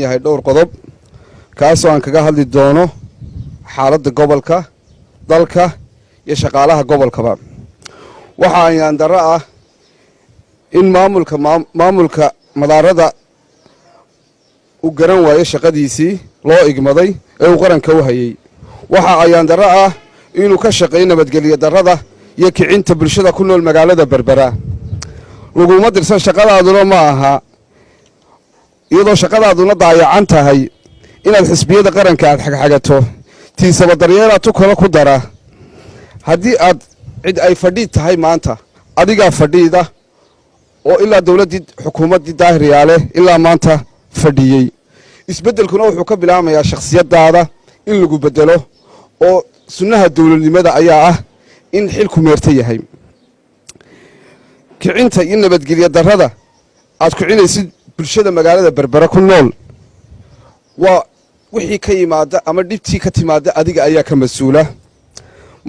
yahay dhowr qodob kaasoo aan kaga hadli doono xaaladda gobolka dalka iyo shaqaalaha gobolkaba. waxa ayaan darro ah in maamulka madaarada uu garan waayo shaqadiisii loo igmaday ee uu qaranka u hayay. waxa ayaan darro ah inuu ka shaqeeyo nabadgelyo darrada iyo kicinta bulshada ku nool magaalada Berbera. laguma dirsan shaqadaaduna ma aha iyadoo shaqadaaduna daayacan tahay inaad xisbiyada qaranka aad xagxagato tiisaba daryeelaad tu kale ku dara. haddii aad cid ay fadhiid tahay maanta adigaa fadhiida oo ilaa dowladdii xukuumaddii daahiriyaale ilaa maanta fadhiyey. isbeddelkuna wuxuu ka bilaamayaa shakhsiyaddaada in lagu beddelo oo sunnaha dowladnimada ayaa ah in xilku meerta yahay. kicinta iyo nabadgelyo darrada aad kicinaysid bulshada magaalada Berbera ku nool waa wixii ka yimaada ama dhibtii ka timaada adiga ayaa ka mas'uula.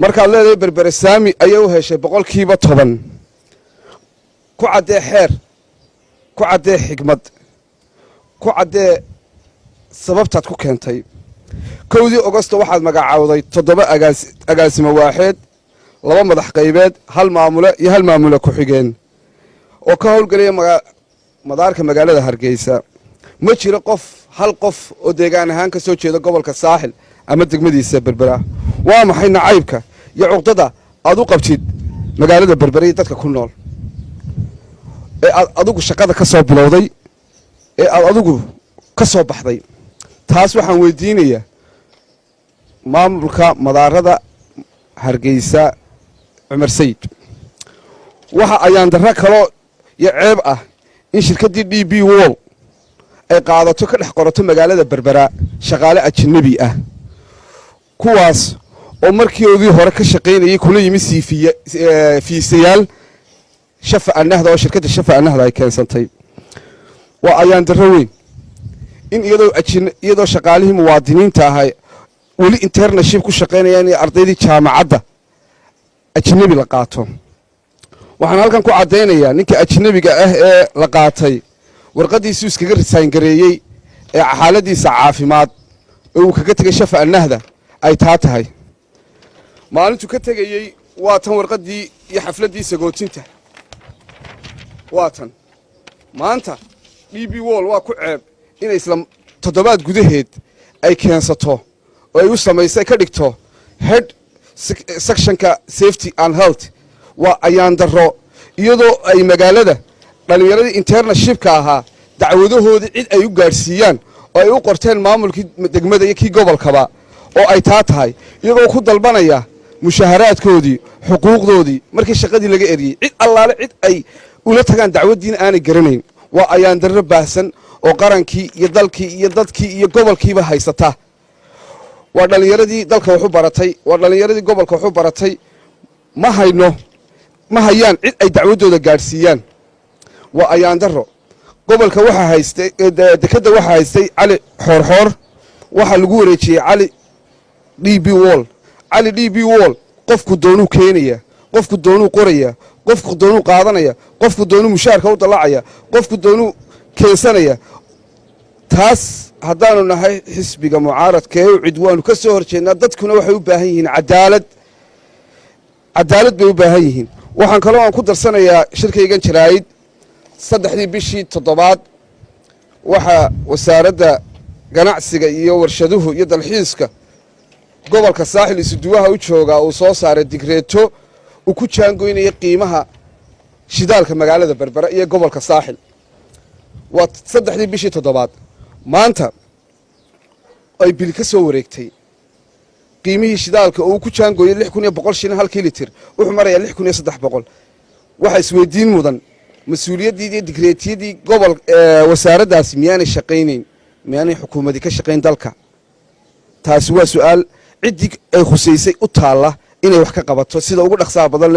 markaad leedahay Berbera saami ayay u heshay 10% ku cadee xeer, ku cadee xigmad, ku cadee sababtaad ku keentay. 1 Agosto waxaad magacaawday 7 agaasimo waaxeed, 2 madax qaybeed, 1 maamule iyo 1 maamule ku xigeen oo ka howlgelaya madaarka magaalada Hargeysa. ma jiro hal qof oo deegaan ahaan ka soo jeeda gobolka Saaxil ama degmadiisa Berbera. waa maxay nacaybka iyo cuqdada aad u qabtid magaalada Berbera iyo dadka ku nool ee aad adigu shaqada ka soo bilowday ee aad adigu ka soo baxday? taas waxaan weydiinayaa maamulka madaarada Hargeysa Cumar Sayid. waxa ayaan darro kaloo iyo ceeb ah in shirkaddii DB World ay qaadato ka dhex qorato magaalada Berbera shaqaale ajnabi ah, kuwaas oo markiiodii hore ka shaqaynayay kula yimi fiisayaal shafa annahda oo shirkadda shafa annahda ay keensantay. waa ayaan darro weyn in iyadoo shaqaalihii muwaadiniinta ahay weli internship ku shaqaynayaan in ardaydii jaamacadda ajnabi la qaato. waxaan halkan ku caddaynayaa ninka ajnabiga ah ee la qaatay warqadiisuu iskaga resign gareeyey ee xaaladiisa caafimaad oo uu kaga tegay shafa annahda ay taa tahay. maalintuu ka tegayey waa tan warqaddii iyo xafladdii sagootinta waa tan. maanta DB World waa ku ceeb inay isla 7 gudaheed ay keensato oo ay u samaysay ka dhigto head sectionka safety and health. waa ayaan darro iyadoo ay magaalada dhalinyaradii internshipka ahaa dacwadahoodii cid ay u gaadhsiiyaan oo ay u qorteen maamulkii degmada iyo kii gobolkaba oo ay taa tahay iyagoo ku dalbanaya mushaharaadkoodii xuquuqdoodii markii shaqadii laga eriyey. cid allaale cid ay ula tagaan dacwaddiina aanay garanayn. waa ayaan darro baahsan oo qarankii iyo dalkii iyo dadkii iyo gobolkiiba haysata. waa dhalinyaradii dalka wax u baratay, waa dhalinyaradii gobolka wax u baratay. ma hayaan cid ay dacwaddooda gaadhsiiyaan. waa ayaan darro. gobolka waxaa haystay dekadda waxaa haystay cali xoorxoor, waxaa lagu wareejiyey cali DB World. cali DB World qofku doonuu keenaya, qofku doonuu qoraya, qofku doonuu qaadanaya, qofku doonuu mushaarka u dallacaya, qofku doonuu keensanaya. taas haddaanu nahay xisbiga mucaaradka ee cid waanu ka soo horjeednaa. dadkuna waxay u baahan yihiin cadaalad bay u baahan yihiin. waxaan kaloo aan ku darsanayaa shirkaygan jaraa'id 3 bishii 7 waxaa wasaaradda ganacsiga iyo warshaduhu iyo dalxiiska gobolka Saaxil isuduwaha u jooga uu soo saaray digreeto uu ku jaangoynaya qiimaha shidaalka magaalada Berbera iyo gobolka Saaxil. waa 3 bishii 7 maanta ay bil ka soo wareegtay qiimihii shidaalka oo uu ku jaangooyay 6100 shilin halkii litir wuxuu marayaa 6300. waxa isweydiin mudan mas'uuliyaddii iyo digreetiyadii wasaaraddaasi miyaanay shaqaynayn, miyaanay xukuumadii ka shaqayn dalka? taasi waa su'aal ciddii ay khusaysay u taalla inay wax ka qabato sida ugu dhaqsaha badan.